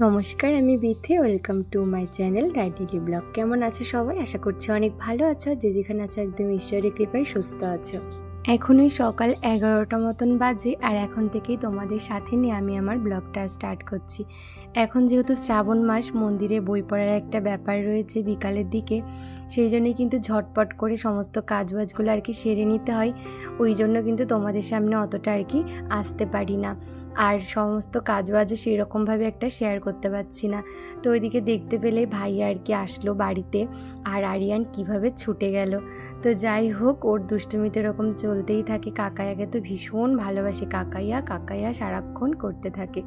নমস্কার, আমি Bithi. Welcome to my channel ডাইডেলি ব্লগ। কেমন আছো সবাই? আশা করছি অনেক ভালো আছো। যে যেখানে আছো একদম ঈশ্বরের কৃপায় সুস্থ আছো। এখনই সকাল 11টা মতন বাজে, আর এখন থেকেই তোমাদের সাথে নিয়ে আমি আমার ব্লগটা স্টার্ট করছি। এখন যেহেতু শ্রাবণ মাস, মন্দিরে বই পড়ার একটা ব্যাপার রয়েছে বিকালের দিকে, সেই জন্যই কিন্তু ঝটপট করে সমস্ত কাজবাজগুলো আর কি সেরে নিতে হয়। ওই জন্য কিন্তু তোমাদের সামনে অতটা আর কি আসতে পারি না, আর সমস্ত কাজবাজও সেরকমভাবে একটা শেয়ার করতে পারছি না। তো ওইদিকে দেখতে পেলে ভাই আর কি আসলো বাড়িতে, আর আরিয়ান কিভাবে ছুটে গেল। তো যাই হোক, ওর দুষ্টুমিতে এরকম চলতেই থাকে। কাকাইয়াকে তো ভীষণ ভালোবাসে, কাকাইয়া কাকাইয়া সারাক্ষণ করতে থাকে।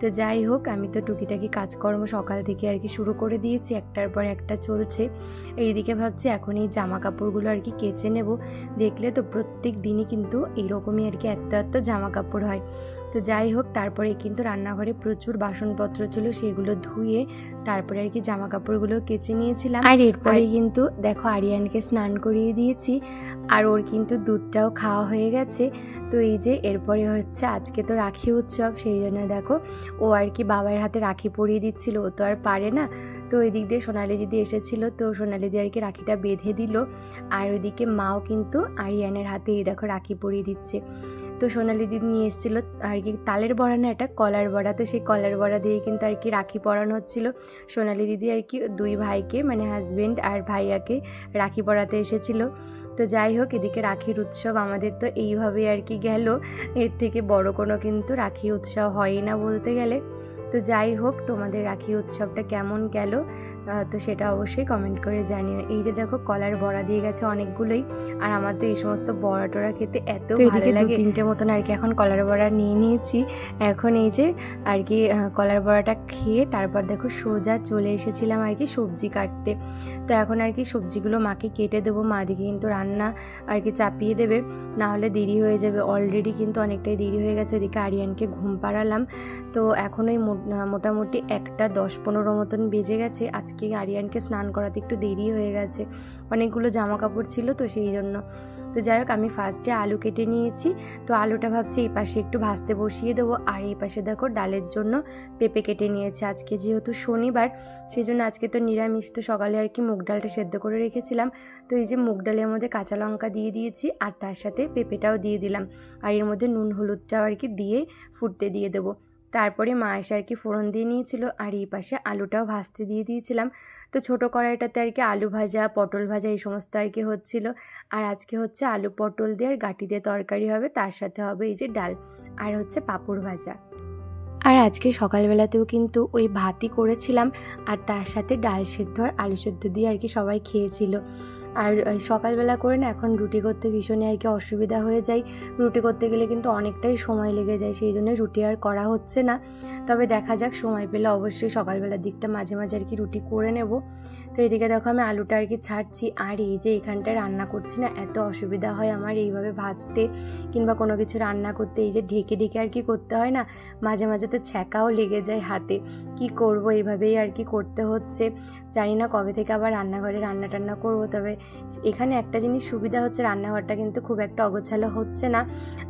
তো যাই হোক, আমি তো টুকিটাকি কাজকর্ম সকাল থেকে আর কি শুরু করে দিয়েছি, একটার পর একটা চলছে। এইদিকে ভাবছি এখন এই জামা কাপড়গুলো আর কি কেচে নেব। দেখলে তো প্রত্যেক দিনই কিন্তু এরকমই আর কি এত এত জামা কাপড় হয়। তো যাই হোক, তারপরে কিন্তু রান্নাঘরে প্রচুর বাসনপত্র ছিল, সেগুলো ধুয়ে তারপরে আর কি জামা কাপড়গুলো কেচে নিয়েছিলাম। আর এরপরে কিন্তু দেখো আরিয়ানকে স্নান করিয়ে দিয়েছি, আর ওর কিন্তু দুধটাও খাওয়া হয়ে গেছে। তো এই যে এরপরে হচ্ছে আজকে তো রাখি উৎসব, সেই জন্য দেখো ও আর কি বাবার হাতে রাখি পরিয়ে দিচ্ছিল। ও তো আর পারে না। তো ওই দিক দিয়ে সোনালি দিদি এসেছিল, তো সোনালি দিদি আর কি রাখিটা বেঁধে দিল। আর ওইদিকে মাও কিন্তু আরিয়ানের হাতে এই দেখো রাখি পরিয়ে দিচ্ছে। তো সোনালি দিদি নিয়ে এসেছিলো আর কি তালের বড়া, না এটা কলার বড়া। তো সেই কলার বড়া দিয়ে কিন্তু আর কি রাখি পরানো হচ্ছিল। সোনালি দিদি আর কি দুই ভাইকে, মানে হাজবেন্ড আর ভাইয়াকে রাখি পরাতে এসেছিল। তো যাই হোক, এদিকে রাখির উৎসব আমাদের তো এইভাবেই আর কি গেল। এর থেকে বড় কোনো কিন্তু রাখি উৎসব হয়ই না বলতে গেলে। তো যাই হোক, তোমাদের রাখি উৎসবটা কেমন গেল তো সেটা অবশ্যই কমেন্ট করে জানিও। এই যে দেখো কলার বড়া দিয়ে গেছে অনেকগুলোই, আর আমার তো এই সমস্ত বড়া টড়া খেতে এত ভালো লাগে। 3টে মতন আর কি এখন কলার বড়া নিয়ে নিয়েছি। এখন এই যে আর কি কলার বড়াটা খেয়ে তারপর দেখো সোজা চলে এসেছিলাম আর কি সবজি কাটতে। তো এখন আর কি সবজিগুলো মাকে কেটে দেবো। মা দিকে কিন্তু রান্না আর কি চাপিয়ে দেবে, না হলে দেরি হয়ে যাবে। অলরেডি কিন্তু অনেকটাই দেরি হয়ে গেছে। ওদিকে আরিয়ানকে ঘুম পাড়ালাম। তো এখন ওই মোটামুটি 1:10-15 মতন বেজে গেছে। আজকে আরিয়ানকে স্নান করাতে একটু দেরি হয়ে গেছে, অনেকগুলো জামা কাপড় ছিল তো সেই জন্য। তো যাই হোক, আমি ফার্স্টে আলু কেটে নিয়েছি। তো আলুটা ভাবছি এই পাশে একটু ভাজতে বসিয়ে দেবো, আর এই পাশে দেখো ডালের জন্য পেঁপে কেটে নিয়েছি। আজকে যেহেতু শনিবার, সেই জন্য আজকে তো নিরামিষ। তো সকালে আর কি মুগ ডালটা সেদ্ধ করে রেখেছিলাম। তো এই যে মুগ ডালের মধ্যে কাঁচা লঙ্কা দিয়ে দিয়েছি, আর তার সাথে পেঁপেটাও দিয়ে দিলাম, আর এর মধ্যে নুন হলুদটাও আর কি দিয়ে ফুটতে দিয়ে দেবো। তারপরে মা এসে আর কি ফোড়ন দিয়ে নিয়েছিল, আর এই পাশে আলুটাও ভাজতে দিয়ে দিয়েছিলাম। তো ছোটো কড়াইটাতে আর কি আলু ভাজা, পটল ভাজা এই সমস্ত আর কি হচ্ছিলো। আর আজকে হচ্ছে আলু পটল দিয়ে আর গাঁটি দিয়ে তরকারি হবে, তার সাথে হবে এই যে ডাল, আর হচ্ছে পাঁপড় ভাজা। আর আজকে সকালবেলাতেও কিন্তু ওই ভাতই করেছিলাম, আর তার সাথে ডাল সেদ্ধ আর আলু সেদ্ধ দিয়ে আর কি সবাই খেয়েছিল। আর সকালবেলা করে না এখন রুটি করতে ভীষণই আর কি অসুবিধা হয়ে যায়। রুটি করতে গেলে কিন্তু অনেকটাই সময় লেগে যায়, সেই জন্য রুটি আর করা হচ্ছে না। তবে দেখা যাক, সময় পেলে অবশ্যই সকালবেলার দিকটা মাঝে মাঝে আর কি রুটি করে নেব। তো এদিকে দেখো আমি আলুটা আর কি ছাড়ছি, আর এই যে এখানটায় রান্না করছি না, এত অসুবিধা হয় আমার এইভাবে ভাজতে কিংবা কোনো কিছু রান্না করতে। এই যে ঢেকে ঢেকে আর কি করতে হয় না, মাঝে মাঝে তো ছ্যাঁকাও লেগে যায় হাতে। কি করব, এইভাবেই আর কি করতে হচ্ছে। জানি না কবে থেকে আবার রান্নাঘরে রান্না টান্না করবো। তবে এখানে একটা জিনিস সুবিধা হচ্ছে, রান্নাঘরটা কিন্তু খুব একটা অগোছালো হচ্ছে না।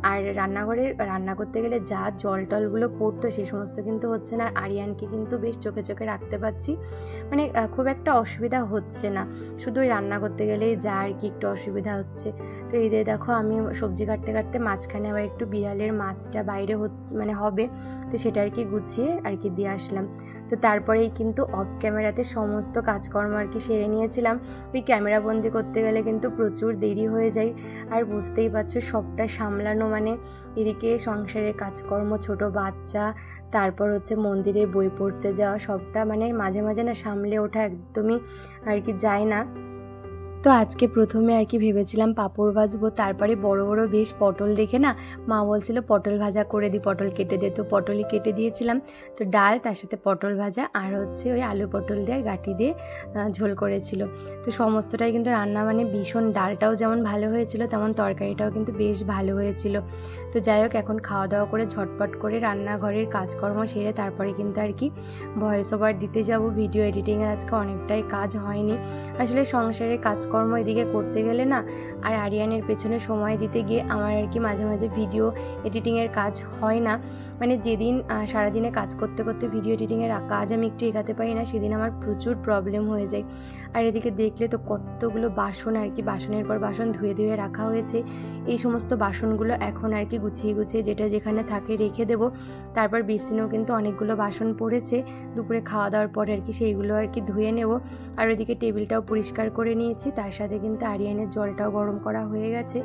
আর রান্নাঘরে রান্না করতে গেলে যা জল টলগুলো পড়তো সেই সমস্ত কিন্তু হচ্ছে না। আর আরিয়ানকে কিন্তু বেশ চোখে চোখে রাখতে পারছি, মানে খুব একটা অসুবিধা হচ্ছে না। শুধু ওই রান্না করতে গেলেই যা আর কি একটু অসুবিধা হচ্ছে। তো এই যে দেখো আমি সবজি কাটতে কাটতে মাঝখানে আবার একটু বিড়ালের মাছটা বাইরে হচ্ছে, মানে হবে, তো সেটা আর কি গুছিয়ে আর কি দিয়ে আসলাম। তো তারপরেই কিন্তু অফ ক্যামেরাতে সমস্ত কাজকর্ম আর কি সেরে নিয়েছিলাম। ওই ক্যামেরা বন্দি করতে গেলে কিন্তু প্রচুর দেরি হয়ে যায়। আর বুঝতেই পারছো সবটা সামলানো, মানে এদিকে সংসারের কাজকর্ম, ছোট বাচ্চা, তারপর হচ্ছে মন্দিরের বই পড়তে যাওয়া, সবটা মানে মাঝে মাঝে না সামলে ওঠা একদমই আর কি যায় না। তো আজকে প্রথমে আর কি ভেবেছিলাম পাঁপড় ভাজবো, তারপরে বড় বড় বেশ পটল দেখে না মা বলছিল পটল ভাজা করে দিই, পটল কেটে দে। তো পটলই কেটে দিয়েছিলাম। তো ডাল, তার সাথে পটল ভাজা, আর হচ্ছে ওই আলু পটল দিয়ে গাঁটি দিয়ে ঝোল করেছিল। তো সমস্তটাই কিন্তু রান্না মানে ভীষণ, ডালটাও যেমন ভালো হয়েছিল তেমন তরকারিটাও কিন্তু বেশ ভালো হয়েছিল। তো যাই হোক, এখন খাওয়া দাওয়া করে ঝটপট করে রান্নাঘরের কাজকর্ম সেরে তারপরে কিন্তু আর কি ভয়েস ওভার দিতে যাব। ভিডিও এডিটিংয়ের আজকে অনেকটাই কাজ হয়নি। আসলে সংসারের কাজকর্ম এদিকে করতে গেলে না, আর আরিয়ানের পেছনে সময় দিতে গিয়ে আমার আর কি মাঝে মাঝে ভিডিও এডিটিংয়ের কাজ হয় না। মানে যেদিন সারাদিনে কাজ করতে করতে ভিডিও এডিটিংয়ের কাজ আমি একটু এগাতে পারি না, সেদিন আমার প্রচুর প্রবলেম হয়ে যায়। আর এদিকে দেখলে তো কতগুলো বাসন আর কি, বাসনের পর বাসন ধুয়ে ধুয়ে রাখা হয়েছে। এই সমস্ত বাসনগুলো এখন আর কি গুছিয়ে গুছিয়ে যেটা যেখানে থাকে রেখে দেবো। তারপর বেসিনেও কিন্তু অনেকগুলো বাসন পড়েছে দুপুরে খাওয়া দাওয়ার পরে আর কি, সেইগুলো আর কি ধুয়ে নেব। আর ওইদিকে টেবিলটাও পরিষ্কার করে নিয়েছি, তার সাথে কিন্তু আরিয়ানের জলটাও গরম করা হয়ে গেছে।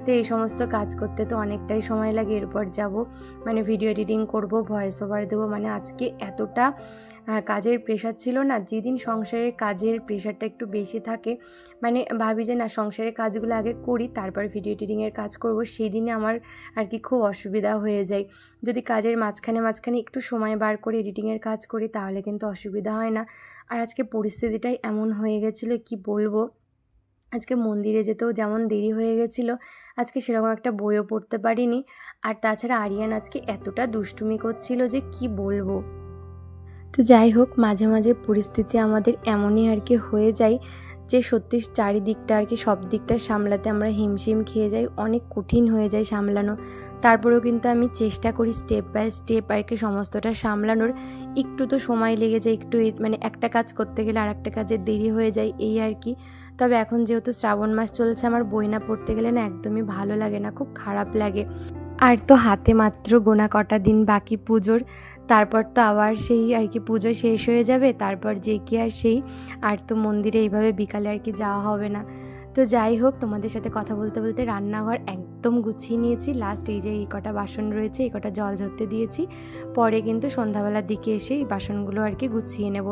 তো এই সমস্ত কাজ করতে তো অনেকটাই সময় লাগে। এরপর যাব মানে ভিডিও এডিটিং করব, ভয়েস ওভার দেবো। মানে আজকে এতটা কাজের প্রেশার ছিল না, যেদিন সংসারের কাজের প্রেশারটা একটু বেশি থাকে, মানে ভাবি যে না সংসারের কাজগুলো আগে করি তারপর ভিডিও এডিটিংয়ের কাজ করব, সেই দিনে আমার আর কি খুব অসুবিধা হয়ে যায়। যদি কাজের মাঝখানে মাঝখানে একটু সময় বার করে এডিটিংয়ের কাজ করি তাহলে কিন্তু অসুবিধা হয় না। আর আজকে পরিস্থিতিটাই এমন হয়ে গেছিলো কি বলবো, আজকে মন্দিরে যেতেও যেমন দেরি হয়ে গেছিলো, আজকে সেরকম একটা বইও পড়তে পারিনি। আর তাছাড়া আরিয়ান আজকে এতটা দুষ্টুমি করছিল যে কি বলবো। তো যাই হোক, মাঝে মাঝে পরিস্থিতি আমাদের এমনই আর কি হয়ে যায় যে সত্যি চারিদিকটা আর কি সব দিকটা সামলাতে আমরা হিমশিম খেয়ে যাই, অনেক কঠিন হয়ে যায় সামলানো। তারপরেও কিন্তু আমি চেষ্টা করি স্টেপ বাই স্টেপ আর কি সমস্তটা সামলানোর। একটু তো সময় লেগে যায়, একটু মানে একটা কাজ করতে গেলে আর একটা কাজের দেরি হয়ে যায় এই আর কি। তবে এখন যেহেতু শ্রাবণ মাস চলছে, আমার বই না পড়তে গেলে না একদমই ভালো লাগে না, খুব খারাপ লাগে। আর তো হাতে মাত্র গোনা কটা দিন বাকি পুজোর, তারপর তো আবার সেই আর কি পুজো শেষ হয়ে যাবে, তারপর যে কি আর সেই, আর তো মন্দিরে এইভাবে বিকালে আর কি যাওয়া হবে না। তো যাই হোক, তোমাদের সাথে কথা বলতে বলতে রান্নাঘর একদম গুছিয়ে নিয়েছি। লাস্ট এই যে এই কটা বাসন রয়েছে, এই কটা জল ধরতে দিয়েছি, পরে কিন্তু সন্ধ্যাবেলার দিকে এসে এই বাসনগুলো আর কি গুছিয়ে নেব।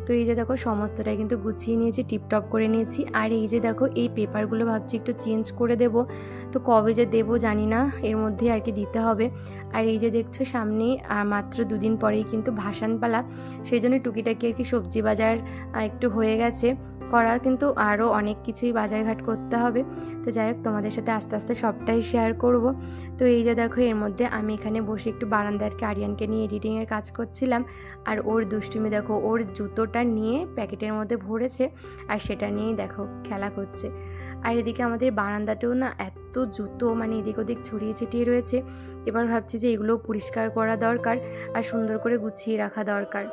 তো এই যে দেখো সমস্তটাই কিন্তু গুছিয়ে নিয়েছি, টিপটপ করে নিয়েছি। আর এই যে দেখো এই পেপারগুলো ভাবছি একটু চেঞ্জ করে দেব, তো কবে যে দেবো জানি না, এর মধ্যে আর কি দিতে হবে। আর এই যে দেখছো সামনেই মাত্র দুদিন পরেই কিন্তু ভাসান পালা, সেই জন্য টুকিটাকি আর কি সবজি বাজার একটু হয়ে গেছে করা, কিন্তু আরও অনেক কিছুই বাজারঘাট করতে হবে। তো যাই হোক, তোমাদের সাথে আস্তে আস্তে সবটাই শেয়ার করব। তো এই যে দেখো এর মধ্যে আমি এখানে বসে একটু বারান্দায় আর কি আরিয়ানকে নিয়ে এডিটিংয়ের কাজ করছিলাম। আর ওর দুষ্টুমি দেখো, ওর জুতোটা নিয়ে প্যাকেটের মধ্যে ভরেছে আর সেটা নিয়েই দেখো খেলা করছে। আর এদিকে আমাদের বারান্দাতেও না এত জুতো মানে এদিক ওদিক ছড়িয়ে ছিটিয়ে রয়েছে। এবার ভাবছি যে এগুলো পরিষ্কার করা দরকার আর সুন্দর করে গুছিয়ে রাখা দরকার।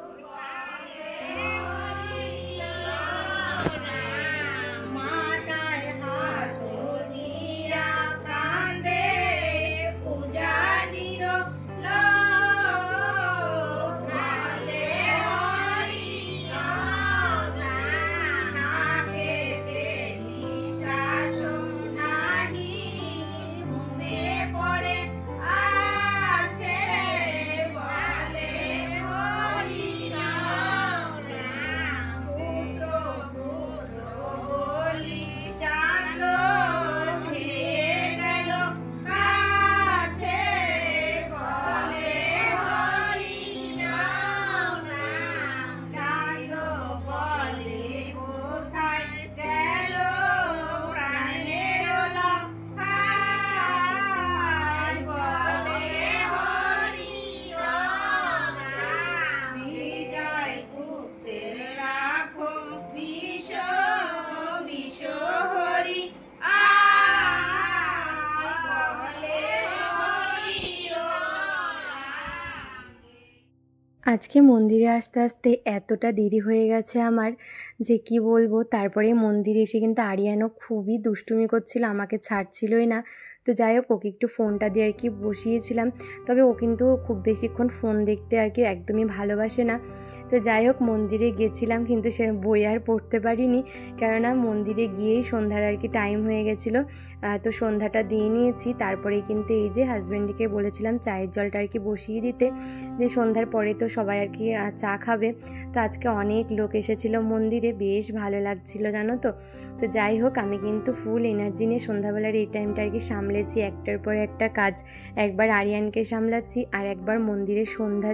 আজকে মন্দিরে আসতে আসতে এতটা দেরি হয়ে গেছে আমার যে কি বলবো। তারপরে মন্দিরে এসে কিন্তু আরিয়ানও খুবই দুষ্টুমি করছিল, আমাকে ছাড়ছিলই না। তো যাই হোক, ওকে একটু ফোনটা দিয়ে আর কি বসিয়েছিলাম, তবে ও কিন্তু খুব বেশিক্ষণ ফোন দেখতে আর কি একদমই ভালোবাসে না। তো যাই হোক, মন্দিরে গেছিলাম কিন্তু সে বই আর পড়তে পারিনি, কেননা মন্দিরে গিয়েই সন্ধ্যার আর কি টাইম হয়ে গেছিলো। তো সন্ধ্যাটা দিয়ে নিয়েছি, তারপরে কিন্তু এই যে হাজব্যান্ডকে বলেছিলাম চায়ের জলটা আর কি বসিয়ে দিতে, যে সন্ধ্যার পরে তো সবাই আর কি চা খাবে। তো আজকে অনেক লোক এসেছিলো মন্দিরে, বেশ ভালো লাগছিলো জানো তো। তো যাই হোক, আমি কিন্তু ফুল এনার্জি নিয়ে সন্ধ্যাবেলার এই টাইমটা আর কি সামলেছি একটার পর একটা কাজ। একবার আরিয়ানকে সামলাচ্ছি আর একবার মন্দিরে সন্ধ্যা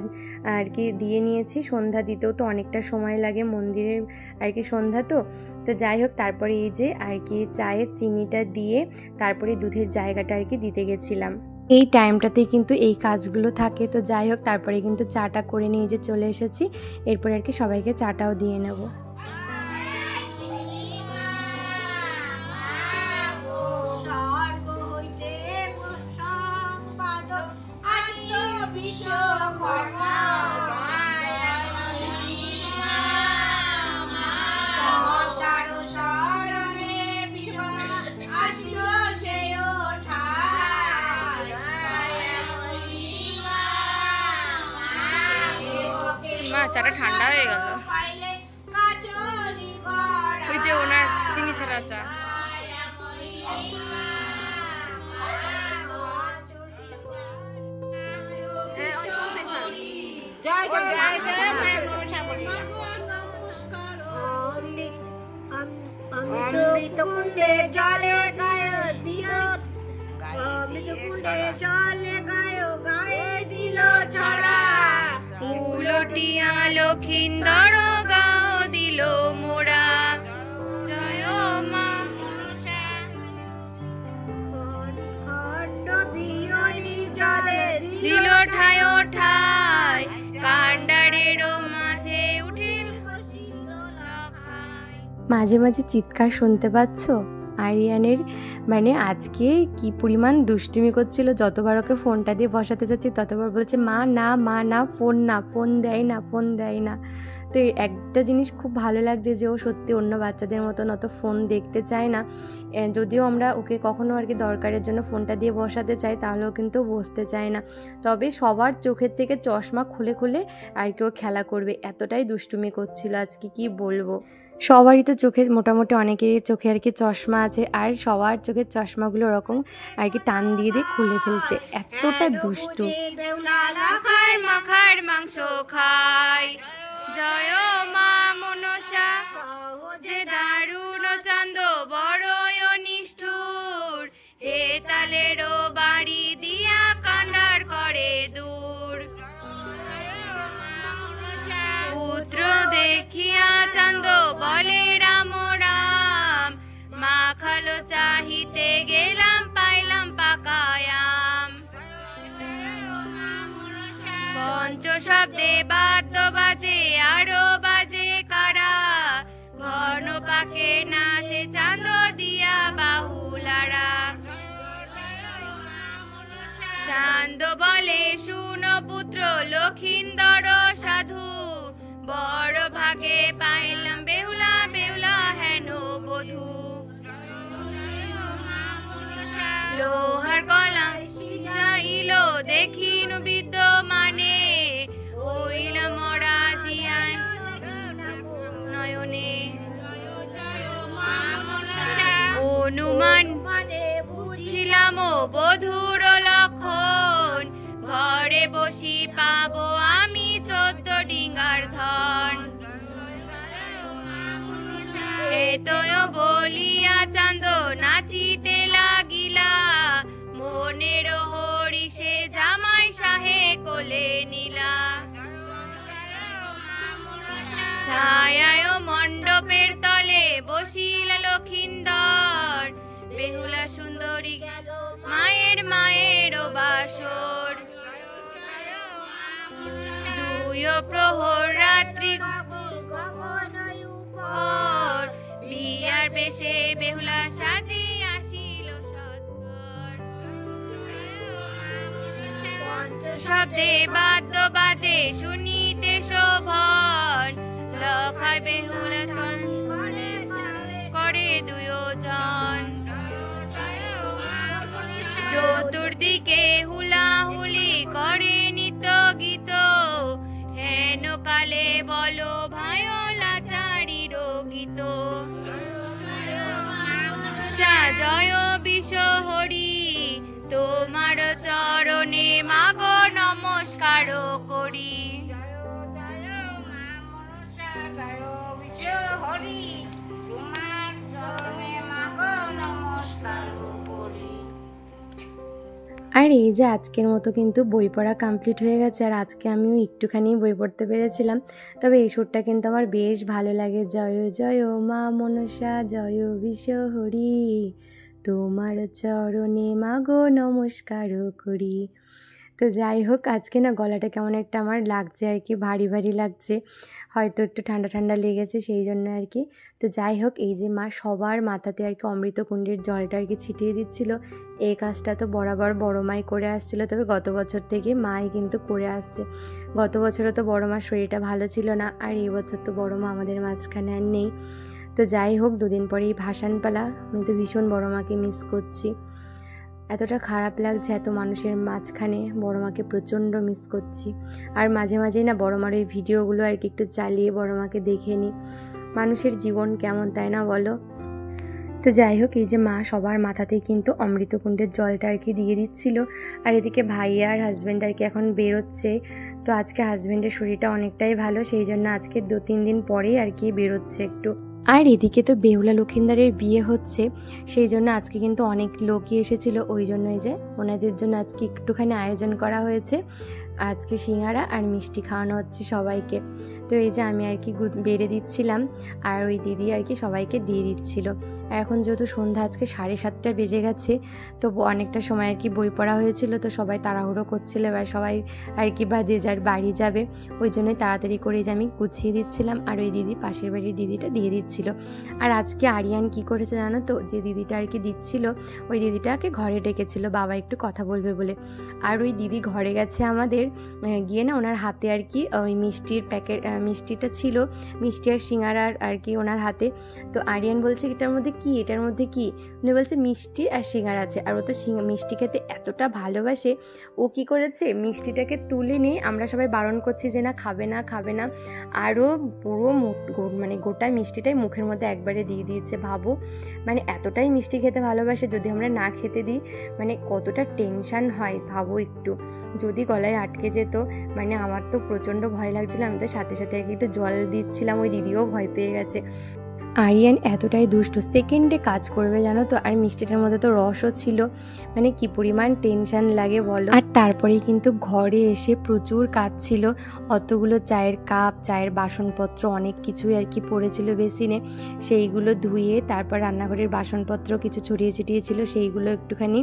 আর কি দিয়ে নিয়েছি। সন্ধ্যা দিতেও তো অনেকটা সময় লাগে মন্দিরের আর কি সন্ধ্যা তো। তো যাই হোক, তারপরে এই যে আর কি চায়ে চিনিটা দিয়ে তারপরে দুধের জায়গাটা আর কি দিতে গেছিলাম। এই টাইমটাতেই কিন্তু এই কাজগুলো থাকে। তো যাই হোক, তারপরে কিন্তু চাটা করে নিয়ে যে চলে এসেছি, এরপরে আর কি সবাইকে চাটাও দিয়ে নেব। বিশ্ব চাটা ঠান্ডা হয়ে গেল। ওই যে ওনার চিনি ছাড়া চা। অমৃতকুণ্ডে জলে গায় দিও, অমৃতকুণ্ডে জলে গায়ে দিল ছড়া, উলটিয়া লক্ষিন্দর গাও দিল মোরা, জয় মা খণ্ড বিয়নি জলে দিল ঠায় ঠায়, কান্ডারের মাঝে উঠিল মাঝে মাঝে চিৎকার শুনতে পাচ্ছ আরিয়ানের। মানে আজকে কি পরিমাণ দুষ্টুমি করছিল, যতবার ওকে ফোনটা দিয়ে বসাতে যাচ্ছি ততবার বলছে মা না ফোন দেয় না। তো একটা জিনিস খুব ভালো লাগছে যে ও সত্যি অন্য বাচ্চাদের মতন অত ফোন দেখতে চায় না। যদিও আমরা ওকে কখনো আর কি দরকারের জন্য ফোনটা দিয়ে বসাতে চাই, তাহলেও কিন্তু বসতে চায় না। তবে সবার চোখের থেকে চশমা খুলে আর কি ও খেলা করবে, এতটাই দুষ্টুমি করছিল আজকে কি বলবো। সবারই তো চোখে মোটামুটি অনেকেরই চোখে আর কি চশমা আছে, আর সবার চোখের চশমাগুলো ওরকম আর কি টান দিয়ে খুলে ফেলছে, এতটা দুষ্টু। মাখার মাংস খাই, জয় মা মনসা, যে দারুণ চান্দ বড়ই নিষ্ঠুর, হে তালেরও বাড়ি দিয়া কান্ডার করে দূর। পুত্র দেখিয়া চান্দ বলে রাম রাম, মাখালো চাহিতে গেলাম পাইলাম পাকায়াম। পঞ্চ শব্দে বাদ্য বাজে আরো বাজে কারা, ঘন পাকে নাচে চান্দ দিয়া বাহুলারা। চান্দ বলে শুনো পুত্র লক্ষিন্দর সাধু, বড় ভাগে পাইলাম বেহুলা হেন বধূ। লোহার গলা চাইল দেখিনু বিদ্যমানে, হইল মরা জিয়ায় নয়নে। অনুমান বুঝিলাম বধুর লক্ষণ, ঘরে বসি পাবো আমি 14 ডিঙ্গার ধন। এতয় বলিয়া চান্দ নাচিতে লাগিলা, মনের হরিষে জামাই সাহে কোলে নিলা। ছায়ায় মণ্ডপের তলে বসিল লক্ষিন্দর, বেহুলা সুন্দরী গেল মায়ের বাসর। দুই প্রহর রাত্রি উপর, বিয়ার বেশে বেহুলা সাজি আসিল সত্তর। শব্দে বাদ্য বাজে শুনিতে শোভন, লখায় বেহুলা করে দুজন। চতুর্দিকে হুলাহুলি করে নিত গীত, হেন কালে বলো ভায়োলা চারির গীত। জয় বিশ্ব হরি, তোমার চরণে মাগো নমস্কার করি। আর এই যে আজকের মতো কিন্তু বই পড়া কমপ্লিট হয়ে গেছে, আর আজকে আমিও একটুখানি বই পড়তে পেরেছিলাম। তবে এই সুরটা কিন্তু আমার বেশ ভালো লাগে, জয় জয় মা মনসা জয় বিশ্বহরি, তোমার চরণে মাগো নমস্কার করি। তো যাই হোক, আজকে না গলাটা কেমন একটা আমার লাগছে আর কি, ভারী লাগছে, হয়তো একটু ঠান্ডা লেগেছে সেই জন্য আর কি। তো যাই হোক, এই যে মা সবার মাথাতে আর কি অমৃতকুণ্ডের জলটা আর কি ছিটিয়ে দিচ্ছিল, এই কাজটা তো বরাবর বড় মাই করে আসছিলো, তবে গত বছর থেকে মাই কিন্তু করে আসছে। গত বছরও তো বড় মার শরীরটা ভালো ছিল না, আর এই বছর তো বড় মা আমাদের মাঝখানে আর নেই। তো যাই হোক, 2 দিন পরেই ভাসান পালা, আমি তো ভীষণ বড় মাকে মিস করছি। এতটা খারাপ লাগছে, এত মানুষের মাঝখানে বড় মাকে প্রচণ্ড মিস করছি। আর মাঝে মাঝেই না বড় মার ওই ভিডিওগুলো আর কি একটু চালিয়ে বড় মাকে দেখে নিই। মানুষের জীবন কেমন, তাই না বলো? তো যাই হোক, এই যে মা সবার মাথাতেই কিন্তু অমৃতকুণ্ডের জলটা আর কি দিয়ে দিচ্ছিল। আর এদিকে ভাইয়া আর হাজব্যান্ড আর কি এখন বেরোচ্ছে। তো আজকে হাজব্যান্ডের শরীরটা অনেকটাই ভালো, সেই জন্য আজকে 2-3 দিন পরেই আর কি বেরোচ্ছে একটু। আর এদিকে তো বেহুলা লক্ষিন্দারের বিয়ে হচ্ছে, সেই জন্য আজকে কিন্তু অনেক লোকই এসেছিল। ওই জন্যই যে ওনাদের জন্য আজকে একটুখানি আয়োজন করা হয়েছে। আজকে সিঙ্গারা আর মিষ্টি খাওয়ানো হচ্ছে সবাইকে। তো এই যে আমি আর কি বেড়ে দিচ্ছিলাম, আর ওই দিদি আর কি সবাইকে দিয়ে দিচ্ছিল। আর এখন যেহেতু সন্ধ্যা আজকে 7:30 বেজে গেছে, তো অনেকটা সময় আর কি বই পড়া হয়েছিল, তো সবাই তাড়াহুড়ো করছিল। এবার সবাই আর কি বা যে যার বাড়ি যাবে, ওই জন্যই তাড়াতাড়ি করে যে আমি গুছিয়ে দিচ্ছিলাম, আর ওই দিদি পাশের বাড়ির দিদিটা দিয়ে দিচ্ছিল। আর আজকে আরিয়ান কি করেছে জানো তো, যে দিদিটা আর কি দিচ্ছিল, ওই দিদিটাকে ঘরে ডেকেছিল বাবা একটু কথা বলবে বলে। আর ওই দিদি ঘরে গেছে আমাদের, গিয়ে না ওনার হাতে আর কি ওই মিষ্টির প্যাকেট, মিষ্টিটা ছিল, মিষ্টি আর সিঙ্গারার আর কি ওনার হাতে। তো আরিয়ান বলছে এটার মধ্যে কি, এটার মধ্যে কি? উনি বলছে মিষ্টি আর সিঙ্গারা আছে। আর ও তো মিষ্টি খেতে এতটা ভালোবাসে, ও কি করেছে মিষ্টিটাকে তুলে নিয়ে, আমরা সবাই বারণ করছি যে না খাবে না খাবে না, আরও পুরো মানে গোটা মিষ্টিটাই মুখের মধ্যে একবারে দিয়ে দিয়েছে। ভাবো, মানে এতটাই মিষ্টি খেতে ভালোবাসে, যদি আমরা না খেতে দিই মানে কতটা টেনশান হয় ভাবো একটু। যদি গলায় আটকে যেত, মানে আমার তো প্রচণ্ড ভয় লাগছিল। আমি তো সাথে সাথে একটু জল দিচ্ছিলাম, ওই দিদিও ভয় পেয়ে গেছে। আরিয়ান এতটাই দুষ্ট, সেকেন্ডে কাজ করবে জানো তো। আর মিষ্টিটার মধ্যে তো রসও ছিল, মানে কি পরিমাণ টেনশন লাগে বলো। আর তারপরেই কিন্তু ঘরে এসে প্রচুর কাজ ছিল, অতগুলো চায়ের কাপ, চায়ের বাসনপত্র অনেক কিছুই আর কি পড়েছিল বেসিনে, সেইগুলো ধুয়ে তারপর রান্নাঘরের বাসনপত্র কিছু ছড়িয়ে ছিটিয়ে ছিল, সেইগুলো একটুখানি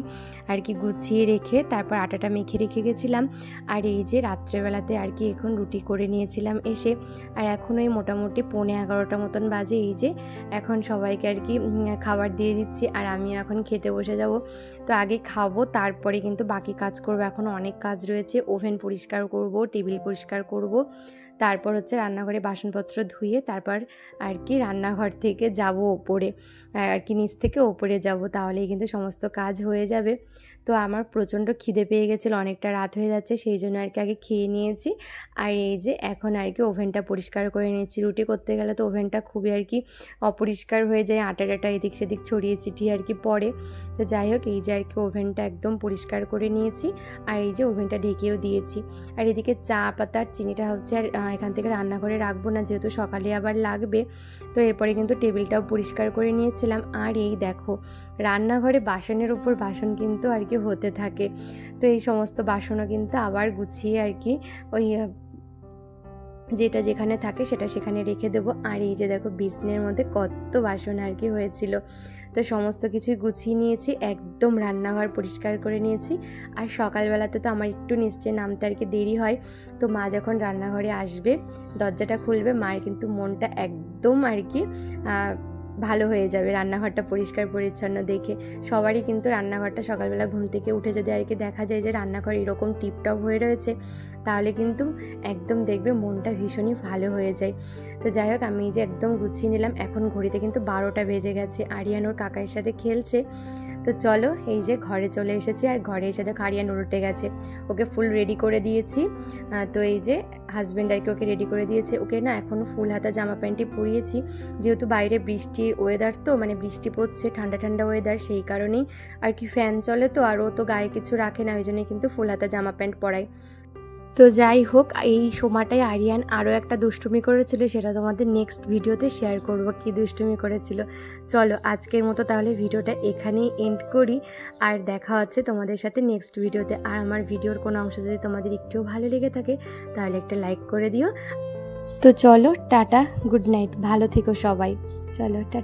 আর কি গুছিয়ে রেখে তারপর আটাটা মেখে রেখে গেছিলাম। আর এই যে রাত্রেবেলাতে আর কি এখন রুটি করে নিয়েছিলাম এসে। আর এখন ওই মোটামুটি 11:30 মতন বাজে। এই যে এখন সবাইকে আর কি খাবার দিয়ে দিচ্ছি, আর আমিও এখন খেতে বসে যাব। তো আগে খাবো, তারপরে কিন্তু বাকি কাজ করবো। এখন অনেক কাজ রয়েছে, ওভেন পরিষ্কার করব, টেবিল পরিষ্কার করব, তারপর হচ্ছে রান্নাঘরে বাসনপত্র ধুয়ে তারপর আর কি রান্নাঘর থেকে যাব ওপরে, আর কি নিচ থেকে ওপরে যাব, তাহলেই কিন্তু সমস্ত কাজ হয়ে যাবে। তো আমার প্রচণ্ড খিদে পেয়ে গেছিলো, অনেকটা রাত হয়ে যাচ্ছে, সেই জন্য আর কি আগে খেয়ে নিয়েছি। আর এই যে এখন আর কি ওভেনটা পরিষ্কার করে নিয়েছি। রুটি করতে গেলে তো ওভেনটা খুবই আর কি অপরিষ্কার হয়ে যায়, আটা এদিক সেদিক ছড়িয়ে ছিটিয়ে আর কি পড়ে। তো যাই হোক, এই যে আর কি ওভেনটা একদম পরিষ্কার করে নিয়েছি, আর এই যে ওভেনটা ঢেকেও দিয়েছি। আর এদিকে চা পাতার চিনিটা হচ্ছে আর এখান থেকে রান্নাঘরে রাখবো না, যেহেতু সকালে আবার লাগবে। তো এরপরে কিন্তু টেবিলটাও পরিষ্কার করে নিয়েছিলাম। আর এই দেখো, রান্নাঘরে বাসনের উপর বাসন কিন্তু আর কি হতে থাকে। তো এই সমস্ত বাসনও কিন্তু আবার গুছিয়ে আর কি ওই যেটা যেখানে থাকে সেটা সেখানে রেখে দেবো। আর এই যে দেখো, বিছনের মধ্যে কত বাসন আর কি হয়েছিল, তো সমস্ত কিছুই গুছিয়ে নিয়েছি, একদম রান্নাঘর পরিষ্কার করে নিয়েছি। আর সকালবেলাতে তো আমার একটু নিশ্চয় নামতে আর কি দেরি হয়, তো মা যখন রান্নাঘরে আসবে, দরজাটা খুলবে, মার কিন্তু মনটা একদম আর কি ভালো হয়ে যাবে রান্নাঘরটা পরিষ্কার পরিচ্ছন্ন দেখে। সবারই কিন্তু রান্নাঘরটা সকালবেলা ঘুম থেকে উঠে যদি আর কি দেখা যায় যে রান্নাঘর এরকম টিপটপ হয়ে রয়েছে, তাহলে কিন্তু একদম দেখবে মনটা ভীষণই ভালো হয়ে যায়। তো যাই হোক, আমি যে একদম গুছিয়ে নিলাম। এখন ঘড়িতে কিন্তু 12টা বেজে গেছে, আরিয়ান ওর কাকার সাথে খেলছে। তো চলো, এই যে ঘরে চলে এসেছি, আর ঘরে এসে দেখো আরিয়ান উল্টে গেছে, ওকে ফুল রেডি করে দিয়েছি। তো এই যে হাজব্যান্ড আর কি ওকে রেডি করে দিয়েছে। ওকে না এখনও ফুল হাতা জামা প্যান্টই পরিয়েছি, যেহেতু বাইরে বৃষ্টির ওয়েদার, তো মানে বৃষ্টি পড়ছে, ঠান্ডা ঠান্ডা ওয়েদার, সেই কারণেই আর কি ফ্যান চলে, তো আর ও তো গায়ে কিছু রাখে না, ওই জন্যই কিন্তু ফুল হাতা জামা প্যান্ট পরাই। তো যাই হোক, এই সময়টায় আরিয়ান আরও একটা দুষ্টুমি করেছিল, সেটা তোমাদের নেক্সট ভিডিওতে শেয়ার করব কি দুষ্টুমি করেছিল। চলো আজকের মতো তাহলে ভিডিওটা এখানেই এন্ড করি, আর দেখা হচ্ছে তোমাদের সাথে নেক্সট ভিডিওতে। আর আমার ভিডিওর কোনো অংশ যদি তোমাদের একটুও ভালো লেগে থাকে, তাহলে একটা লাইক করে দিও। তো চলো টাটা, গুড নাইট, ভালো থেকো সবাই, চলো টাটা।